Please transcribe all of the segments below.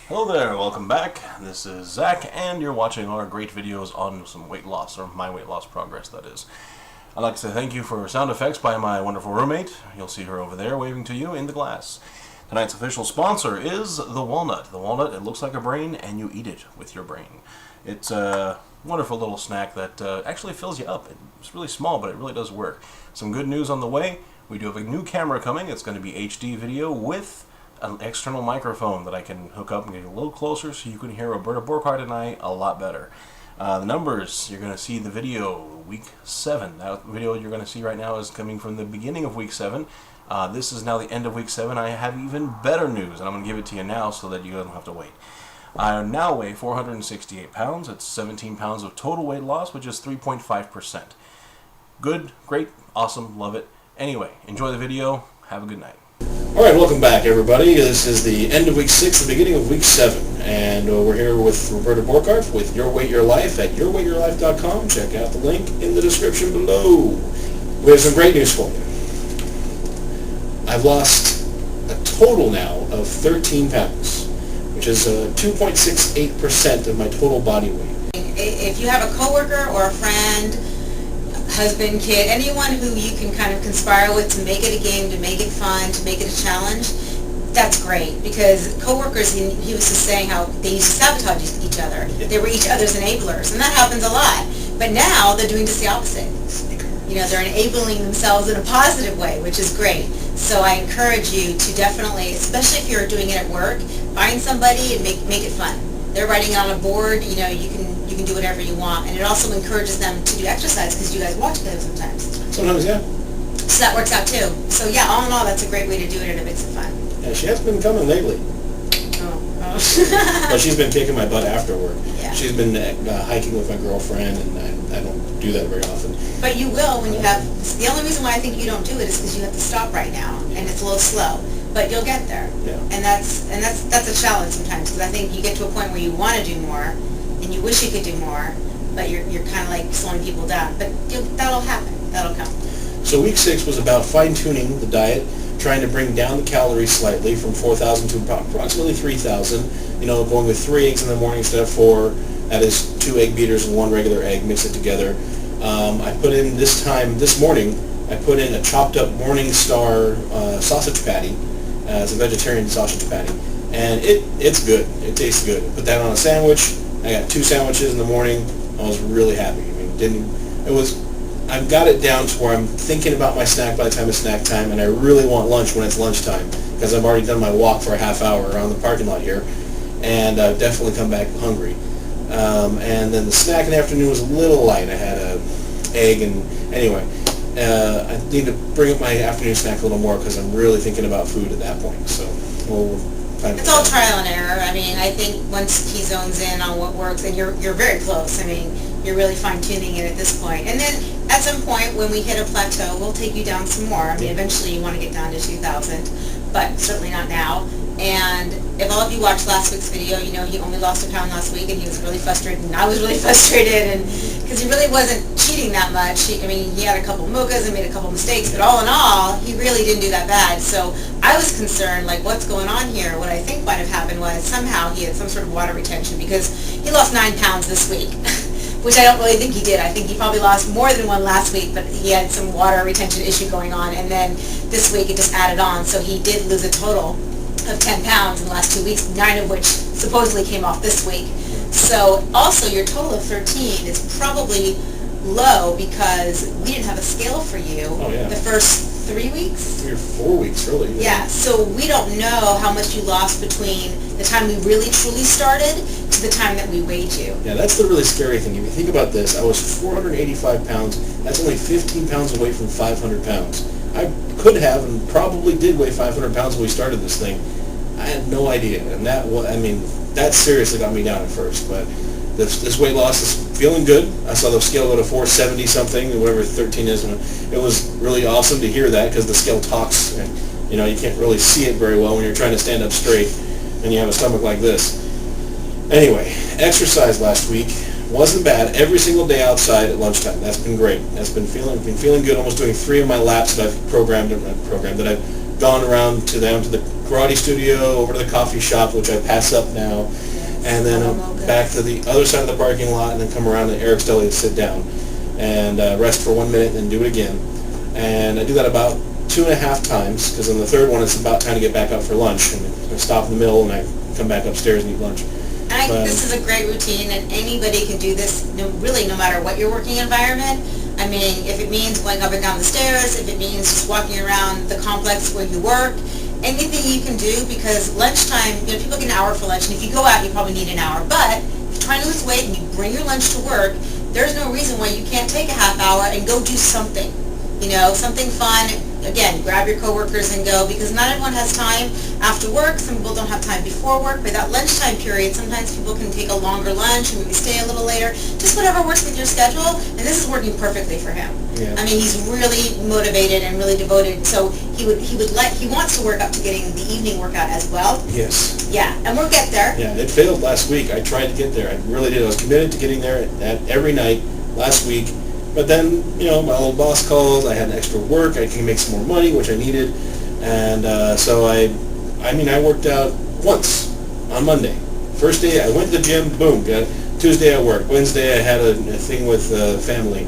Hello there, welcome back. This is Zach, and you're watching our great videos on some weight loss, or my weight loss progress, that is. I'd like to say thank you for sound effects by my wonderful roommate. You'll see her over there waving to you in the glass. Tonight's official sponsor is the walnut. The walnut, it looks like a brain, and you eat it with your brain. It's a wonderful little snack that actually fills you up. It's really small, but it really does work. Some good news on the way. We do have a new camera coming. It's going to be HD video with an external microphone that I can hook up and get a little closer so you can hear Roberta Borchardt and I a lot better. The numbers, you're going to see the video week 7. That video you're going to see right now is coming from the beginning of week 7. This is now the end of week 7. I have even better news, and I'm going to give it to you now so that you don't have to wait. I now weigh 468 pounds. It's 17 pounds of total weight loss, which is 3.5%. Good, great, awesome, love it. Anyway, enjoy the video. Have a good night. Alright, welcome back everybody. This is the end of week 6, the beginning of week 7, and we're here with Roberta Borchardt with Your Weight Your Life at yourweightyourlife.com. Check out the link in the description below. We have some great news for you. I've lost a total now of 13 pounds, which is 2.68% of my total body weight. If you have a coworker or a friend, husband, kid, anyone who you can kind of conspire with to make it a game, to make it fun, to make it a challenge, that's great. Because coworkers, he was just saying how they used to sabotage each other. They were each other's enablers, and that happens a lot. But now they're doing just the opposite. You know, they're enabling themselves in a positive way, which is great. So I encourage you to definitely, especially if you're doing it at work, find somebody and make it fun. They're writing on a board, you know, you can do whatever you want, and it also encourages them to do exercise because you guys walk together sometimes. Sometimes, yeah. So that works out too. So yeah, all in all, that's a great way to do it, and it makes it fun. Yeah, she has been coming lately. Oh. But she's been kicking my butt after work. Yeah. She's been hiking with my girlfriend, and I don't do that very often. But you will when you have. The only reason why I think you don't do it is because you have to stop right now, and it's a little slow. But you'll get there. Yeah. And that's a challenge sometimes, because I think you get to a point where you want to do more, and you wish you could do more, but you're kind of like slowing people down. But that'll happen. That'll come. So week 6 was about fine-tuning the diet, trying to bring down the calories slightly from 4,000 to approximately 3,000. You know, going with 3 eggs in the morning instead of 4. That is 2 egg beaters and 1 regular egg. Mix it together. I put in this morning, I put in a chopped up Morningstar sausage patty. It's a vegetarian sausage patty, and it's good. It tastes good. Put that on a sandwich. I got 2 sandwiches in the morning. I was really happy. I mean, I've got it down to where I'm thinking about my snack by the time it's snack time, and I really want lunch when it's lunchtime because I've already done my walk for a half hour around the parking lot here, and I've definitely come back hungry. And then the snack in the afternoon was a little light. I had an egg, and anyway, I need to bring up my afternoon snack a little more because I'm really thinking about food at that point. So it's all trial and error. I mean, I think once he zones in on what works, and you're very close. I mean, you're really fine-tuning it at this point. And then at some point when we hit a plateau, we'll take you down some more. I mean, eventually you want to get down to 2,000, but certainly not now. And if all of you watched last week's video, you know he only lost a pound last week, and he was really frustrated, and I was really frustrated, and because he really wasn't cheating that much. He had a couple mochas and made a couple mistakes, but all in all, he really didn't do that bad. So I was concerned, like, what's going on here? What I think might have happened was somehow he had some sort of water retention, because he lost 9 pounds this week, which I don't really think he did. I think he probably lost more than 1 last week, but he had some water retention issue going on, and then this week it just added on. So he did lose a total of 10 pounds in the last 2 weeks, 9 of which supposedly came off this week. So also your total of 13 is probably low because we didn't have a scale for you the first 3 weeks? 3 or 4 weeks, really. Yeah, so we don't know how much you lost between the time we really truly started to the time that we weighed you. Yeah, that's the really scary thing. If you think about this, I was 485 pounds. That's only 15 pounds away from 500 pounds. I could have and probably did weigh 500 pounds when we started this thing. I had no idea, and that seriously got me down at first. But this weight loss is feeling good. I saw the scale go to 470 something, whatever 13 is, and it was really awesome to hear that because the scale talks, and you know you can't really see it very well when you're trying to stand up straight and you have a stomach like this. Anyway, exercise last week wasn't bad. Every single day outside at lunchtime. That's been great. That's been feeling good. Almost doing 3 of my laps that I've programmed that I've gone around to the karate studio, over to the coffee shop, which I pass up now, and then back to the other side of the parking lot, and then come around to Eric's Deli to sit down and rest for 1 minute, and then do it again. And I do that about 2.5 times, because on the third one it's about time to get back up for lunch, and I stop in the middle and I come back upstairs and eat lunch. And I think this is a great routine, and anybody can do this, really no matter what your working environment. I mean, if it means going up and down the stairs, if it means just walking around the complex where you work, anything you can do, because lunchtime, people get an hour for lunch, and if you go out, you probably need an hour. But if you're trying to lose weight and you bring your lunch to work, there's no reason why you can't take a half hour and go do something. Something fun. Again, grab your coworkers and go, because not everyone has time after work. Some people don't have time before work. But that lunchtime period, sometimes people can take a longer lunch and maybe stay a little later. Just whatever works with your schedule. And this is working perfectly for him. Yeah. I mean, he's really motivated and really devoted. So he wants to work up to getting the evening workout as well. Yes. Yeah, and we'll get there. Yeah, it failed last week. I tried to get there. I really did. I was committed to getting there at every night last week. But then, my old boss calls. I had extra work. I can make some more money, which I needed. And so I worked out once on Monday. First day, I went to the gym. Boom. Tuesday, I worked. Wednesday, I had a thing with family.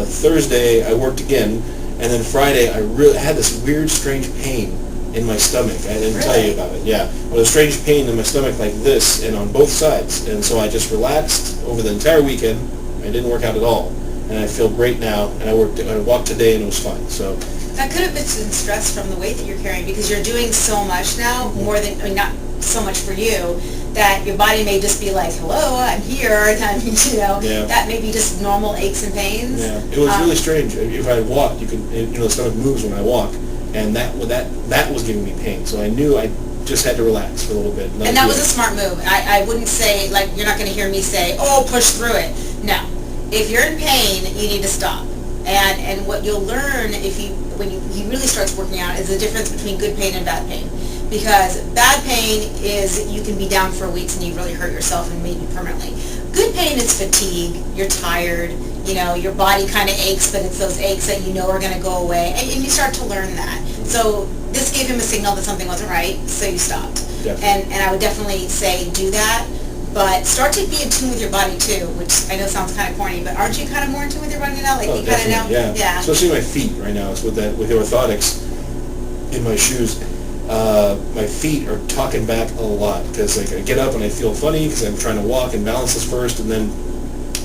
Thursday, I worked again. And then Friday, I really had this weird, strange pain in my stomach. I didn't tell you about it. Yeah. Well, a strange pain in my stomach like this and on both sides. And so I just relaxed over the entire weekend. I didn't work out at all. And I feel great now, and I walked today, and it was fine. So that could have been some stress from the weight that you're carrying, because you're doing so much now, more than, not so much for you, that your body may just be like, hello, I'm here, and that may be just normal aches and pains. Yeah, it was really strange. If I walked, the stomach moves when I walk, and that was giving me pain. So I knew I just had to relax for a little bit. And that was a smart move. I wouldn't say, you're not going to hear me say, oh, push through it. No. If you're in pain, you need to stop. And what you'll learn when he really starts working out is the difference between good pain and bad pain. Because bad pain is you can be down for weeks and you really hurt yourself and maybe permanently. Good pain is fatigue. You're tired. Your body kind of aches, but it's those aches that are going to go away. And you start to learn that. So this gave him a signal that something wasn't right, so you stopped. And I would definitely say do that. But start to be in tune with your body too, which I know sounds kind of corny, but aren't you kind of more in tune with your body now? You kind of know? Yeah. Especially my feet right now. It's with the orthotics in my shoes. My feet are talking back a lot, because I get up and I feel funny because I'm trying to walk and balance this first, and then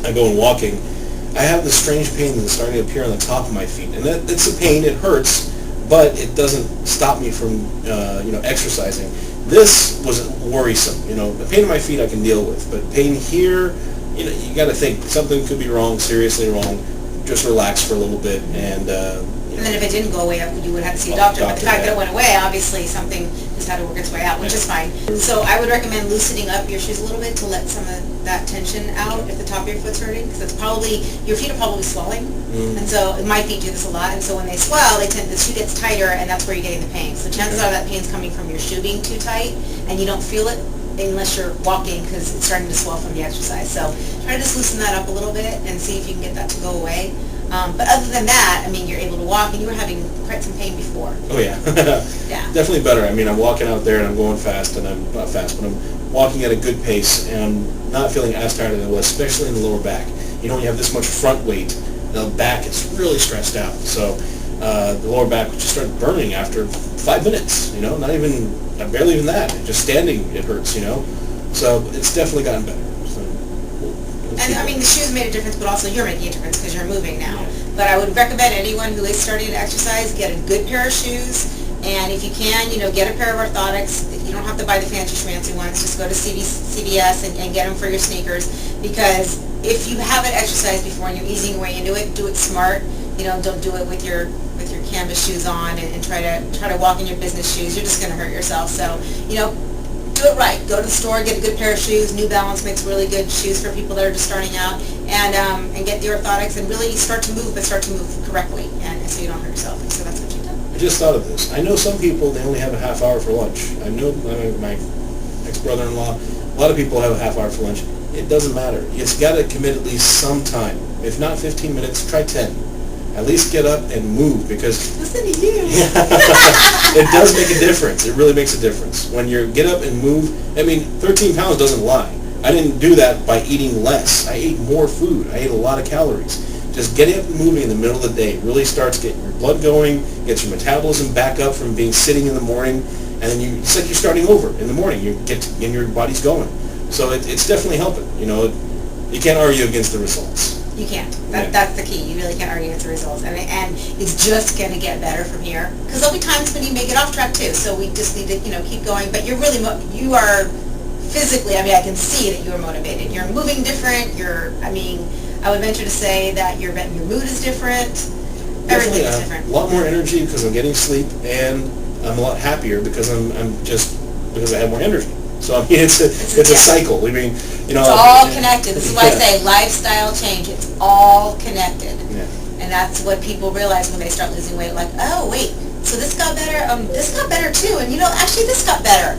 I go and walking. I have this strange pain that's starting to appear on the top of my feet, and it's a pain. It hurts, but it doesn't stop me from exercising. This was worrisome. The pain in my feet I can deal with, but pain here, you got to think something could be wrong, seriously wrong. Just relax for a little bit, and then if it didn't go away, you would have to see a doctor. But the fact that it went away, obviously something just had to work its way out, which is fine. So I would recommend loosening up your shoes a little bit to let some of that tension out if the top of your foot's hurting, because it's probably, your feet are probably swelling, and so my feet do this a lot, and so when they swell, the shoe gets tighter, and that's where you're getting the pain. So chances are that pain's coming from your shoe being too tight, and you don't feel it unless you're walking, because it's starting to swell from the exercise. So try to just loosen that up a little bit and see if you can get that to go away. But other than that, you're able to walk, and you were having quite some pain before. Oh, yeah. Yeah. Definitely better. I'm walking out there, and I'm going fast, and I'm not fast, but I'm walking at a good pace, and I'm not feeling as tired as I was, especially in the lower back. When you have this much front weight, the back is really stressed out. So the lower back just started burning after 5 minutes, not even, barely even that. Just standing, it hurts, So it's definitely gotten better. And the shoes made a difference, but also you're making a difference because you're moving now. But I would recommend anyone who is starting to exercise, get a good pair of shoes, and if you can, get a pair of orthotics. You don't have to buy the fancy schmancy ones. Just go to CVS and get them for your sneakers, because if you haven't exercised before and you're easing your way into it, do it smart. Don't do it with your canvas shoes on and try to walk in your business shoes. You're just going to hurt yourself. So, do it right. Go to the store, get a good pair of shoes. New Balance makes really good shoes for people that are just starting out, and get the orthotics and really start to move, but start to move correctly, and so you don't hurt yourself. And so that's what you've done. I just thought of this. I know some people, they only have a half hour for lunch. I know my ex-brother-in-law, a lot of people have a half hour for lunch. It doesn't matter. You've got to commit at least some time. If not 15 minutes, try 10. at least get up and move, because Listen to you. it does make a difference. It really makes a difference. When you get up and move, I mean, 13 pounds doesn't lie. I didn't do that by eating less. I ate more food. I ate a lot of calories. Just getting up and moving in the middle of the day really starts getting your blood going, gets your metabolism back up from being sitting in the morning, and then it's like you're starting over in the morning. And your body's going. So it's definitely helping. You can't argue against the results. You can't. That's the key. You really can't argue against the results. And it's just going to get better from here. Because there'll be times when you may get off track too. So we just need to, keep going. But you are physically, I can see that you are motivated. You're moving different. I would venture to say that your mood is different. Everything is different. A lot more energy because I'm getting sleep, and I'm a lot happier because because I have more energy. So it's a cycle. It's all connected. This is why I say lifestyle change. It's all connected. Yeah. And that's what people realize when they start losing weight. Like, oh wait, so this got better. This got better too. And actually this got better.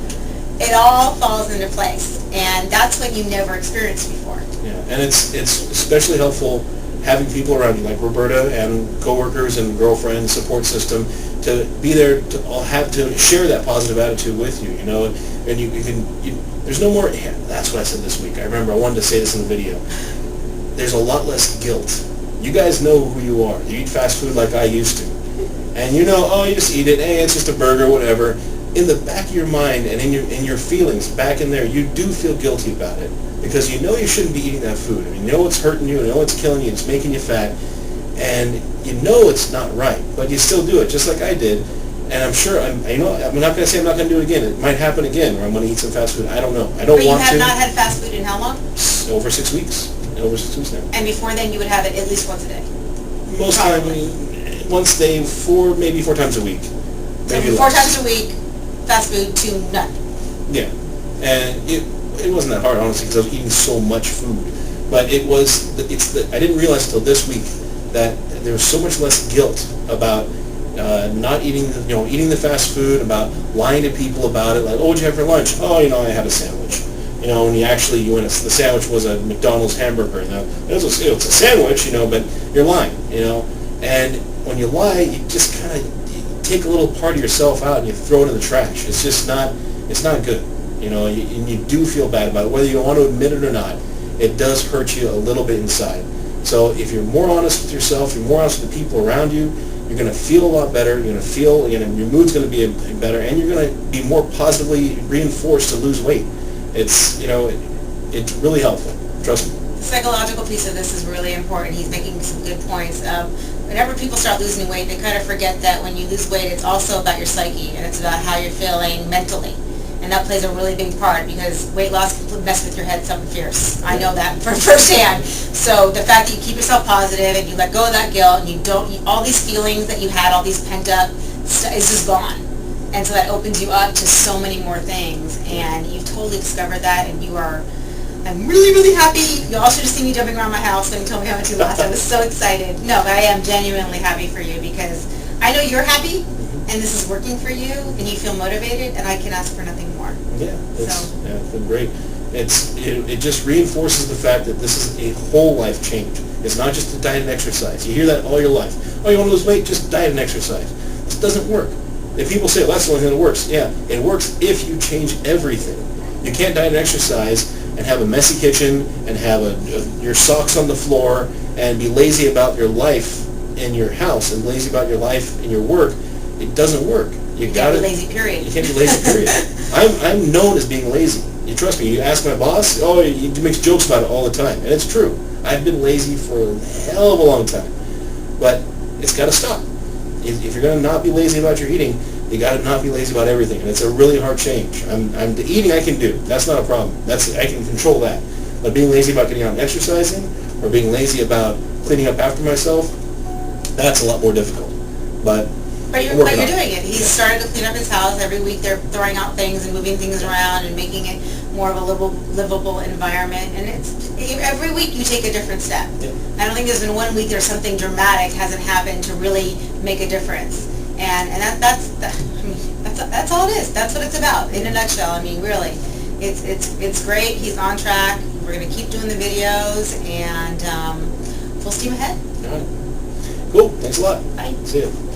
It all falls into place, and that's what you never experienced before. Yeah, and it's especially helpful having people around you like Roberta and coworkers and girlfriend support system to be there to share that positive attitude with you. And you can there's no more. Yeah, that's what I said this week. I remember I wanted to say this in the video. There's a lot less guilt. You guys know who you are. You eat fast food like I used to, and you just eat it. Hey, it's just a burger, whatever. In the back of your mind and in your feelings back in there, you do feel guilty about it because you shouldn't be eating that food. It's hurting you, it's killing you, it's making you fat, and it's not right, but you still do it just like I did. And I'm sure I'm not going to say I'm not going to do it again. It might happen again where I'm going to eat some fast food. I don't know. I don't want to. But you have not had fast food in how long? Over 6 weeks. Over 6 weeks now. And before then, you would have it at least once a day. Most time, once a day, maybe 4 times a week. So from 4 times a week. Fast food to none. Yeah, and it wasn't that hard, honestly, because I was eating so much food. But I didn't realize until this week that there was so much less guilt about not eating, eating the fast food, about lying to people about it. Like, oh, what'd you have for lunch? Oh, I had a sandwich. When the sandwich was a McDonald's hamburger. Now, it's a sandwich, but you're lying, And when you lie, you just kind of take a little part of yourself out and you throw it in the trash. It's just not good. And you do feel bad about it. Whether you want to admit it or not, it does hurt you a little bit inside. So if you're more honest with yourself, you're more honest with the people around you, you're going to feel a lot better. You're going to feel, your mood's going to be better, and you're going to be more positively reinforced to lose weight. It's really helpful. Trust me. The psychological piece of this is really important. He's making some good points. Whenever people start losing weight, they kind of forget that when you lose weight, it's also about your psyche, and it's about how you're feeling mentally. And that plays a really big part because weight loss can mess with your head something fierce. I know that firsthand. So the fact that you keep yourself positive and you let go of that guilt and all these feelings that you had, all these pent up, is just gone. And so that opens you up to so many more things. And you've totally discovered that, and I'm really, really happy. You all should have seen me jumping around my house when you told me how much you lost. I was so excited. No, but I am genuinely happy for you because I know you're happy, and this is working for you, and you feel motivated, and I can ask for nothing more. Yeah, it's been great. It just reinforces the fact that this is a whole life change. It's not just a diet and exercise. You hear that all your life. Oh, you want to lose weight? Just diet and exercise. This doesn't work. If people say, well, that's the only thing that works. Yeah, it works if you change everything. You can't diet and exercise and have a messy kitchen and have your socks on the floor and be lazy about your life in your house and lazy about your life in your work. It doesn't work. You can't be lazy, period. You can't be lazy, period. I'm known as being lazy. You trust me. You ask my boss, he makes jokes about it all the time. And it's true. I've been lazy for a hell of a long time. But it's got to stop. If you're going to not be lazy about your eating, you got to not be lazy about everything, and it's a really hard change. The eating I can do. That's not a problem. I can control that. But being lazy about getting out and exercising, or being lazy about cleaning up after myself, that's a lot more difficult. But you're doing it. He's started to clean up his house. Every week they're throwing out things and moving things around and making it more of a livable environment. And every week you take a different step. Yeah. I don't think there's been one week there's something dramatic hasn't happened to really make a difference. And that's all it is. That's what it's about in a nutshell. Really, it's great. He's on track. We're going to keep doing the videos and full steam ahead. All right. Cool. Thanks a lot. Bye. See ya.